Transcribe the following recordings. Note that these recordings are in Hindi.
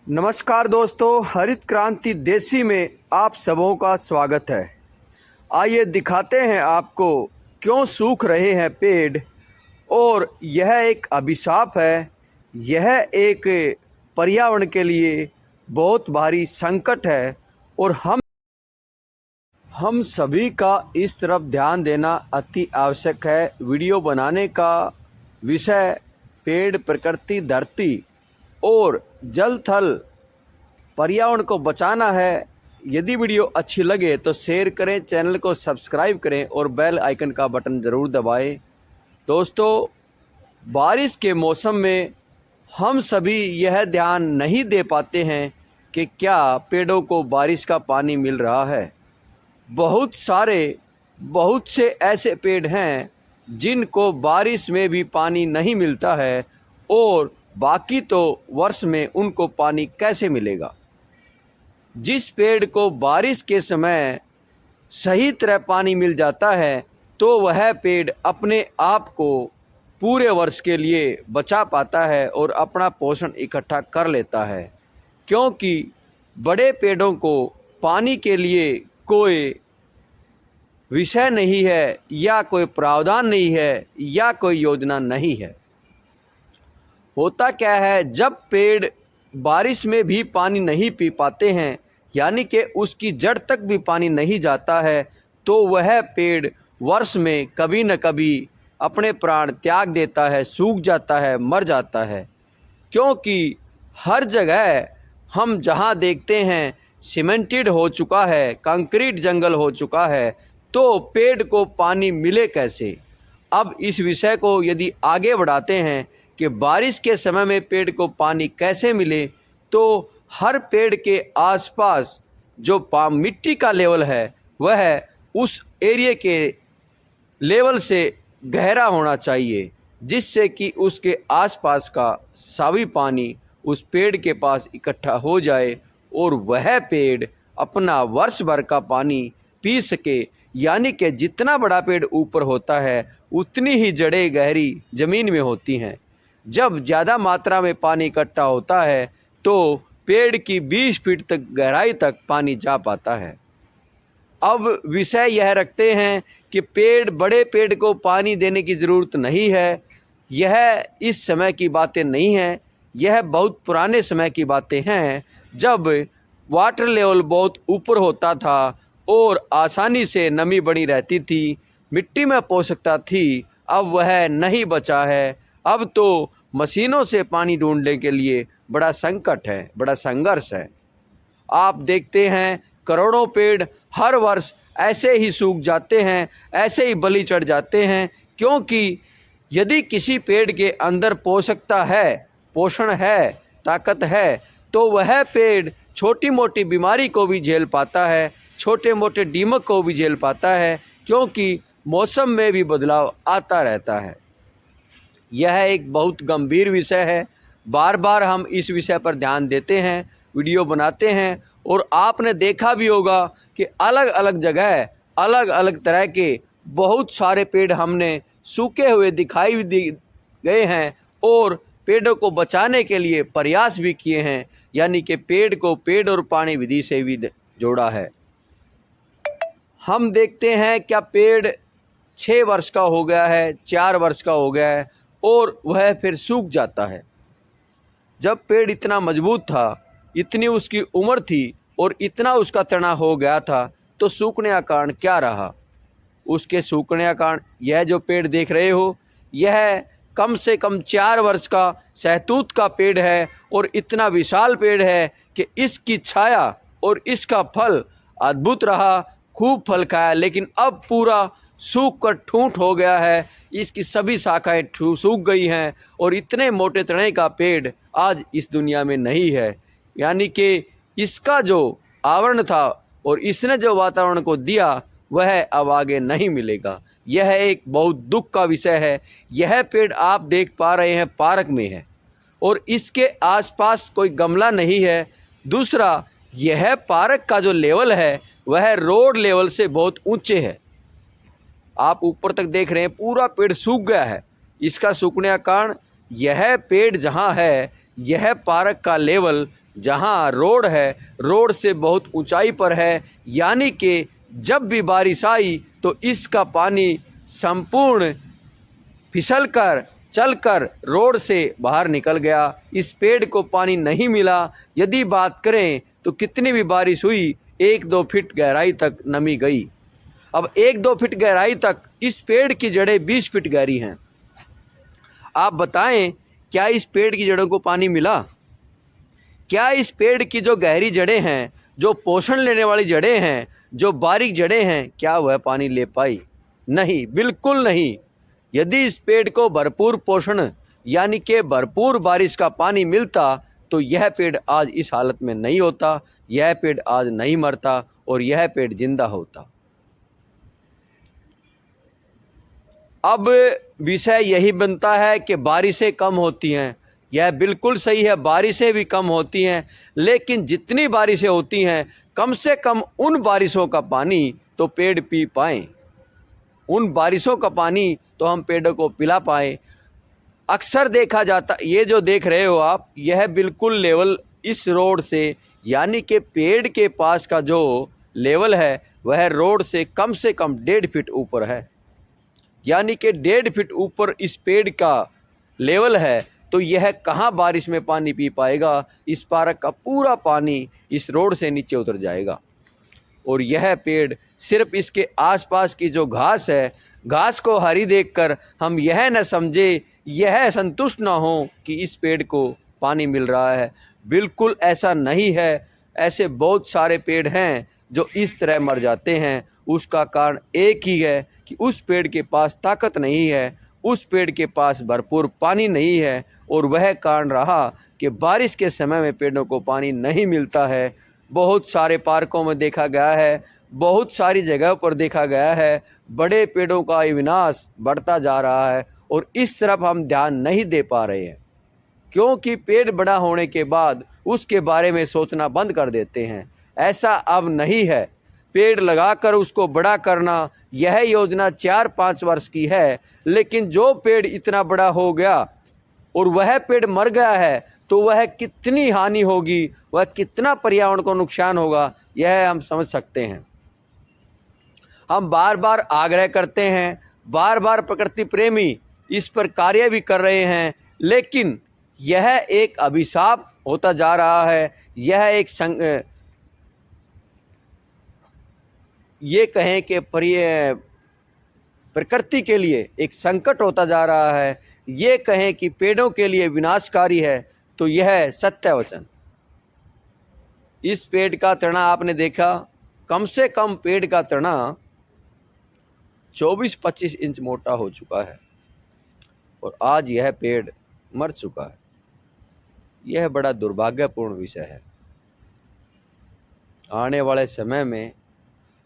नमस्कार दोस्तों, हरित क्रांति देसी में आप सबों का स्वागत है। आइए दिखाते हैं आपको क्यों सूख रहे हैं पेड़ और यह एक अभिशाप है। यह एक पर्यावरण के लिए बहुत भारी संकट है और हम सभी का इस तरफ ध्यान देना अति आवश्यक है। वीडियो बनाने का विषय पेड़, प्रकृति, धरती और जल थल पर्यावरण को बचाना है। यदि वीडियो अच्छी लगे तो शेयर करें, चैनल को सब्सक्राइब करें और बेल आइकन का बटन ज़रूर दबाएं। दोस्तों, बारिश के मौसम में हम सभी यह ध्यान नहीं दे पाते हैं कि क्या पेड़ों को बारिश का पानी मिल रहा है। बहुत से ऐसे पेड़ हैं जिनको बारिश में भी पानी नहीं मिलता है और बाकी तो वर्ष में उनको पानी कैसे मिलेगा। जिस पेड़ को बारिश के समय सही तरह पानी मिल जाता है तो वह पेड़ अपने आप को पूरे वर्ष के लिए बचा पाता है और अपना पोषण इकट्ठा कर लेता है, क्योंकि बड़े पेड़ों को पानी के लिए कोई विषय नहीं है या कोई प्रावधान नहीं है या कोई योजना नहीं है। होता क्या है, जब पेड़ बारिश में भी पानी नहीं पी पाते हैं, यानी कि उसकी जड़ तक भी पानी नहीं जाता है, तो वह पेड़ वर्ष में कभी न कभी अपने प्राण त्याग देता है, सूख जाता है, मर जाता है। क्योंकि हर जगह हम जहाँ देखते हैं सीमेंटेड हो चुका है, कंक्रीट जंगल हो चुका है, तो पेड़ को पानी मिले कैसे। अब इस विषय को यदि आगे बढ़ाते हैं कि बारिश के समय में पेड़ को पानी कैसे मिले, तो हर पेड़ के आसपास जो मिट्टी का लेवल है वह उस एरिया के लेवल से गहरा होना चाहिए, जिससे कि उसके आसपास का सभी पानी उस पेड़ के पास इकट्ठा हो जाए और वह पेड़ अपना वर्ष भर का पानी पी सके। यानी कि जितना बड़ा पेड़ ऊपर होता है उतनी ही जड़ें गहरी ज़मीन में होती हैं। जब ज़्यादा मात्रा में पानी इकट्ठा होता है तो पेड़ की 20 फीट तक गहराई तक पानी जा पाता है। अब विषय यह रखते हैं कि बड़े पेड़ को पानी देने की ज़रूरत नहीं है। यह इस समय की बातें नहीं हैं, यह बहुत पुराने समय की बातें हैं, जब वाटर लेवल बहुत ऊपर होता था और आसानी से नमी बनी रहती थी, मिट्टी में पोषकता थी। अब वह नहीं बचा है। अब तो मशीनों से पानी ढूंढने के लिए बड़ा संकट है, बड़ा संघर्ष है। आप देखते हैं करोड़ों पेड़ हर वर्ष ऐसे ही सूख जाते हैं, ऐसे ही बलि चढ़ जाते हैं, क्योंकि यदि किसी पेड़ के अंदर पोषकता है, पोषण है, ताकत है, तो वह पेड़ छोटी मोटी बीमारी को भी झेल पाता है, छोटे मोटे दीमक को भी झेल पाता है, क्योंकि मौसम में भी बदलाव आता रहता है। यह एक बहुत गंभीर विषय है। बार बार हम इस विषय पर ध्यान देते हैं, वीडियो बनाते हैं, और आपने देखा भी होगा कि अलग अलग जगह अलग अलग तरह के बहुत सारे पेड़ हमने सूखे हुए दिखाई गए हैं और पेड़ों को बचाने के लिए प्रयास भी किए हैं। यानी कि पेड़ को पेड़ और पानी विधि से भी जोड़ा है। हम देखते हैं क्या पेड़ 6 वर्ष का हो गया है, 4 वर्ष का हो गया है और वह फिर सूख जाता है। जब पेड़ इतना मजबूत था, इतनी उसकी उम्र थी और इतना उसका तना हो गया था, तो सूखने का कारण क्या रहा। उसके सूखने का कारण यह जो पेड़ देख रहे हो, यह कम से कम 4 वर्ष का सहतूत का पेड़ है और इतना विशाल पेड़ है कि इसकी छाया और इसका फल अद्भुत रहा, खूब फल खाया, लेकिन अब पूरा सूख कर ठूंठ हो गया है। इसकी सभी शाखाएं सूख गई हैं और इतने मोटे तने का पेड़ आज इस दुनिया में नहीं है। यानी कि इसका जो आवरण था और इसने जो वातावरण को दिया वह अब आगे नहीं मिलेगा। यह एक बहुत दुख का विषय है। यह पेड़ आप देख पा रहे हैं पार्क में है और इसके आसपास कोई गमला नहीं है। दूसरा, यह पार्क का जो लेवल है वह रोड लेवल से बहुत ऊंचे है। आप ऊपर तक देख रहे हैं पूरा पेड़ सूख गया है। इसका सूखने का कारण यह पेड़ जहाँ है, यह पार्क का लेवल जहाँ रोड है, रोड से बहुत ऊंचाई पर है, यानी कि जब भी बारिश आई तो इसका पानी संपूर्ण फिसलकर चलकर रोड से बाहर निकल गया। इस पेड़ को पानी नहीं मिला। यदि बात करें तो कितनी भी बारिश हुई 1-2 फीट गहराई तक नमी गई। अब 1-2 फीट गहराई तक इस पेड़ की जड़ें 20 फीट गहरी हैं। आप बताएं, क्या इस पेड़ की जड़ों को पानी मिला? क्या इस पेड़ की जो गहरी जड़ें हैं, जो पोषण लेने वाली जड़ें हैं, जो बारीक जड़ें हैं, क्या वह पानी ले पाई? नहीं, बिल्कुल नहीं। यदि इस पेड़ को भरपूर पोषण यानी कि भरपूर बारिश का पानी मिलता तो यह पेड़ आज इस हालत में नहीं होता, यह पेड़ आज नहीं मरता और यह पेड़ जिंदा होता। अब विषय यही बनता है कि बारिशें कम होती हैं। यह बिल्कुल सही है, बारिशें भी कम होती हैं, लेकिन जितनी बारिशें होती हैं कम से कम उन बारिशों का पानी तो पेड़ पी पाएँ, उन बारिशों का पानी तो हम पेड़ों को पिला पाएँ। अक्सर देखा जाता, ये जो देख रहे हो आप, यह बिल्कुल लेवल इस रोड से यानी कि पेड़ के पास का जो लेवल है वह रोड से कम 1.5 फीट ऊपर है। यानी कि 1.5 फीट ऊपर इस पेड़ का लेवल है, तो यह कहाँ बारिश में पानी पी पाएगा? इस पार्क का पूरा पानी इस रोड से नीचे उतर जाएगा। और यह पेड़ सिर्फ इसके आसपास की जो घास है, घास को हरी देखकर हम यह न समझे, यह संतुष्ट ना हो कि इस पेड़ को पानी मिल रहा है। बिल्कुल ऐसा नहीं है। ऐसे बहुत सारे पेड़ हैं जो इस तरह मर जाते हैं। उसका कारण एक ही है कि उस पेड़ के पास ताकत नहीं है, उस पेड़ के पास भरपूर पानी नहीं है, और वह कारण रहा कि बारिश के समय में पेड़ों को पानी नहीं मिलता है। बहुत सारे पार्कों में देखा गया है, बहुत सारी जगहों पर देखा गया है, बड़े पेड़ों का विनाश बढ़ता जा रहा है और इस तरफ हम ध्यान नहीं दे पा रहे हैं, क्योंकि पेड़ बड़ा होने के बाद उसके बारे में सोचना बंद कर देते हैं। ऐसा अब नहीं है। पेड़ लगाकर उसको बड़ा करना, यह योजना 4-5 वर्ष की है, लेकिन जो पेड़ इतना बड़ा हो गया और वह पेड़ मर गया है तो वह कितनी हानि होगी, वह कितना पर्यावरण को नुकसान होगा, यह हम समझ सकते हैं। हम बार बार आग्रह करते हैं, बार बार प्रकृति प्रेमी इस पर कार्य भी कर रहे हैं, लेकिन यह एक अभिशाप होता जा रहा है। यह एक ये कहें कि प्रकृति के लिए एक संकट होता जा रहा है, ये कहें कि पेड़ों के लिए विनाशकारी है, तो यह सत्य वचन। इस पेड़ का तना आपने देखा, कम से कम पेड़ का तना 24-25 इंच मोटा हो चुका है और आज यह पेड़ मर चुका है। यह बड़ा दुर्भाग्यपूर्ण विषय है। आने वाले समय में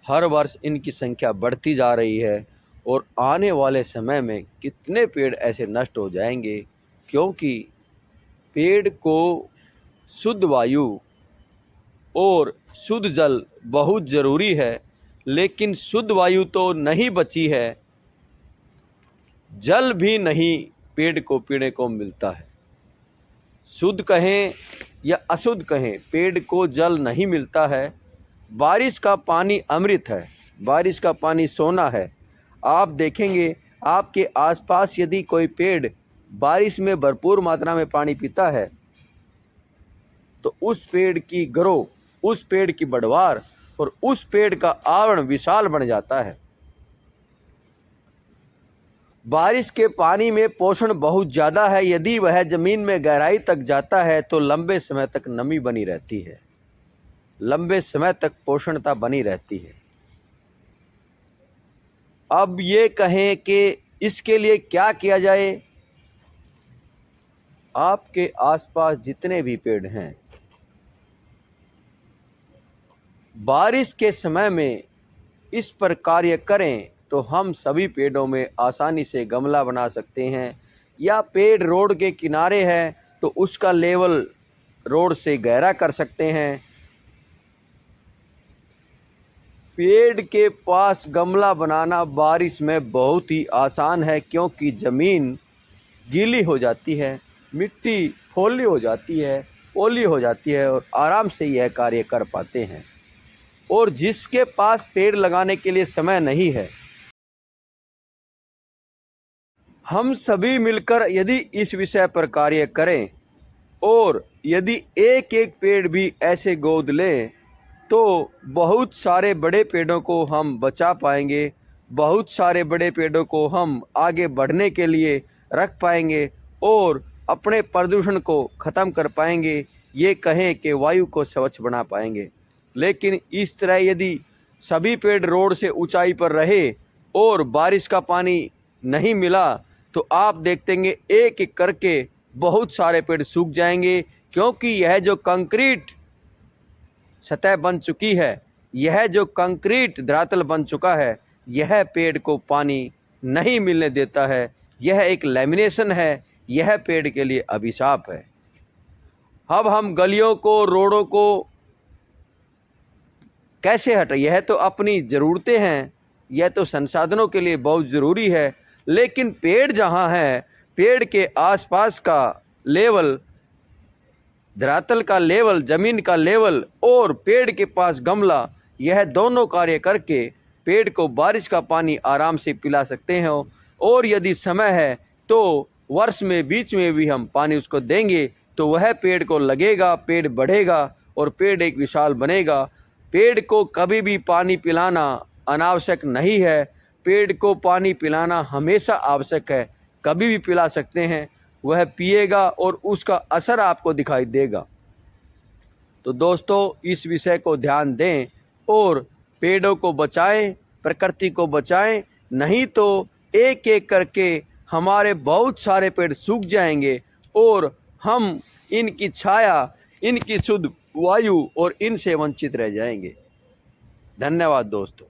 हर वर्ष इनकी संख्या बढ़ती जा रही है और आने वाले समय में कितने पेड़ ऐसे नष्ट हो जाएंगे, क्योंकि पेड़ को शुद्ध वायु और शुद्ध जल बहुत ज़रूरी है, लेकिन शुद्ध वायु तो नहीं बची है, जल भी नहीं पेड़ को पीने को मिलता है। शुद्ध कहें या अशुद्ध कहें, पेड़ को जल नहीं मिलता है। बारिश का पानी अमृत है, बारिश का पानी सोना है। आप देखेंगे आपके आसपास यदि कोई पेड़ बारिश में भरपूर मात्रा में पानी पीता है तो उस पेड़ की ग्रो, उस पेड़ की बढ़वार और उस पेड़ का आवरण विशाल बन जाता है। बारिश के पानी में पोषण बहुत ज़्यादा है। यदि वह ज़मीन में गहराई तक जाता है तो लंबे समय तक नमी बनी रहती है, लंबे समय तक पोषणता बनी रहती है। अब ये कहें कि इसके लिए क्या किया जाए? आपके आसपास जितने भी पेड़ हैं, बारिश के समय में इस पर कार्य करें तो हम सभी पेड़ों में आसानी से गमला बना सकते हैं, या पेड़ रोड के किनारे है तो उसका लेवल रोड से गहरा कर सकते हैं। पेड़ के पास गमला बनाना बारिश में बहुत ही आसान है, क्योंकि ज़मीन गीली हो जाती है, मिट्टी फोली हो जाती है, ओली हो जाती है और आराम से यह कार्य कर पाते हैं। और जिसके पास पेड़ लगाने के लिए समय नहीं है, हम सभी मिलकर यदि इस विषय पर कार्य करें और यदि एक एक पेड़ भी ऐसे गोद लें तो बहुत सारे बड़े पेड़ों को हम बचा पाएंगे, बहुत सारे बड़े पेड़ों को हम आगे बढ़ने के लिए रख पाएंगे और अपने प्रदूषण को ख़त्म कर पाएंगे, ये कहें कि वायु को स्वच्छ बना पाएंगे। लेकिन इस तरह यदि सभी पेड़ रोड से ऊंचाई पर रहे और बारिश का पानी नहीं मिला तो आप देखेंगे एक एक करके बहुत सारे पेड़ सूख जाएंगे, क्योंकि यह जो कंक्रीट सतह बन चुकी है, यह जो कंक्रीट धरातल बन चुका है, यह पेड़ को पानी नहीं मिलने देता है। यह एक लैमिनेशन है, यह पेड़ के लिए अभिशाप है। अब हम गलियों को, रोडों को कैसे हटाएं? यह तो अपनी ज़रूरतें हैं, यह तो संसाधनों के लिए बहुत ज़रूरी है, लेकिन पेड़ जहाँ है, पेड़ के आसपास का लेवल, धरातल का लेवल, ज़मीन का लेवल और पेड़ के पास गमला, यह दोनों कार्य करके पेड़ को बारिश का पानी आराम से पिला सकते हैं। और यदि समय है तो वर्ष में बीच में भी हम पानी उसको देंगे तो वह पेड़ को लगेगा, पेड़ बढ़ेगा और पेड़ एक विशाल बनेगा। पेड़ को कभी भी पानी पिलाना अनावश्यक नहीं है, पेड़ को पानी पिलाना हमेशा आवश्यक है। कभी भी पिला सकते हैं, वह पिएगा और उसका असर आपको दिखाई देगा। तो दोस्तों, इस विषय को ध्यान दें और पेड़ों को बचाएं, प्रकृति को बचाएं, नहीं तो एक एक करके हमारे बहुत सारे पेड़ सूख जाएंगे और हम इनकी छाया, इनकी शुद्ध वायु और इनसे वंचित रह जाएंगे। धन्यवाद दोस्तों।